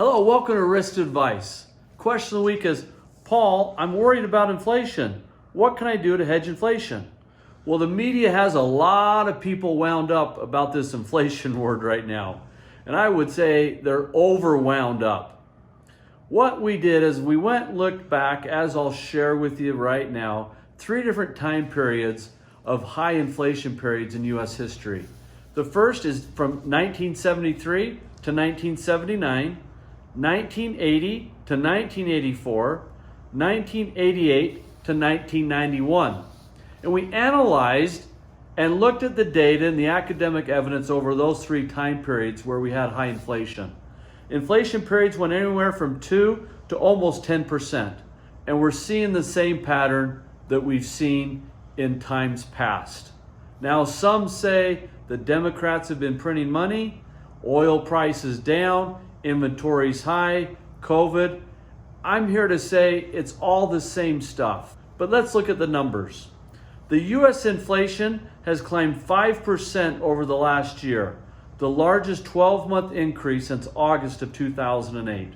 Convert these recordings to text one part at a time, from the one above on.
Hello, welcome to Arista Advice. Question of the week is, Paul, I'm worried about inflation. What can I do to hedge inflation? Well, the media has a lot of people wound up about this inflation word right now. And I would say they're overwound up. What we did is we went and looked back, as I'll share with you right now, 3 different time periods of high inflation periods in U.S. history. The first is from 1973 to 1979, 1980 to 1984, 1988 to 1991. And we analyzed and looked at the data and the academic evidence over those 3 time periods where we had high inflation. Inflation periods went anywhere from 2 to almost 10%. And we're seeing the same pattern that we've seen in times past. Now, some say the Democrats have been printing money, oil prices down, inventories high, COVID. I'm here to say it's all the same stuff. But let's look at the numbers. The U.S. inflation has climbed 5% over the last year, the largest 12-month increase since August of 2008.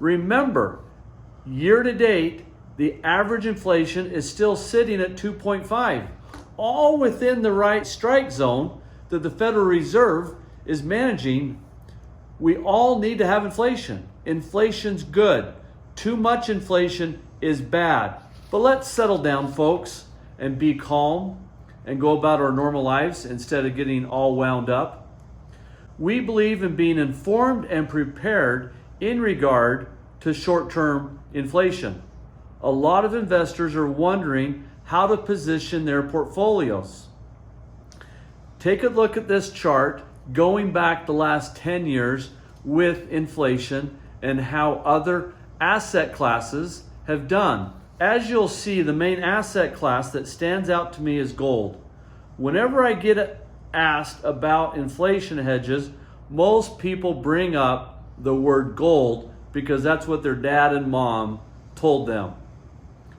Remember, year to date, the average inflation is still sitting at 2.5, all within the right strike zone that the Federal Reserve is managing. We all need to have inflation. Inflation's good. Too much inflation is bad. But let's settle down, folks, and be calm and go about our normal lives instead of getting all wound up. We believe in being informed and prepared in regard to short-term inflation. A lot of investors are wondering how to position their portfolios. Take a look at this chart going back the last 10 years with inflation and how other asset classes have done. As you'll see, the main asset class that stands out to me is gold. Whenever I get asked about inflation hedges, most people bring up the word gold because that's what their dad and mom told them.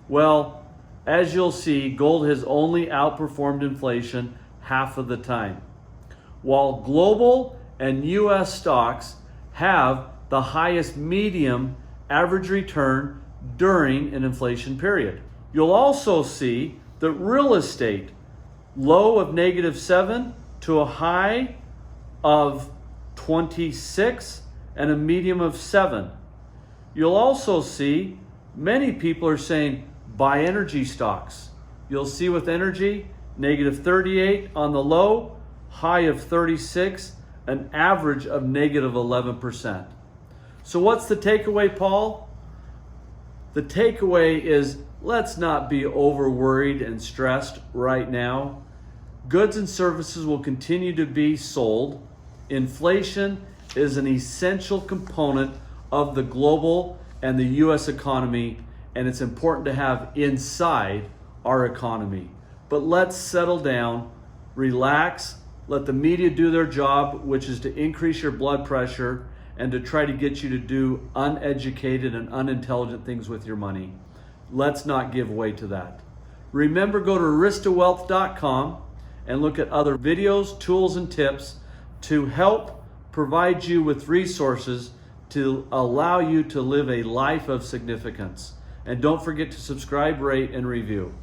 Well, as you'll see, gold has only outperformed inflation half of the time, while global and U.S. stocks have the highest medium average return during an inflation period. You'll also see that real estate, low of -7 to a high of 26 and a medium of 7. You'll also see many people are saying buy energy stocks. You'll see with energy, -38 on the low, high of 36, an average of -11%. So what's the takeaway, Paul? The takeaway is let's not be over worried and stressed right now. Goods and services will continue to be sold. Inflation is an essential component of the global and the U.S. economy, and it's important to have inside our economy. But let's settle down, relax, let the media do their job, which is to increase your blood pressure and to try to get you to do uneducated and unintelligent things with your money. Let's not give way to that. Remember, go to aristawealth.com and look at other videos, tools, and tips to help provide you with resources to allow you to live a life of significance. And don't forget to subscribe, rate, and review.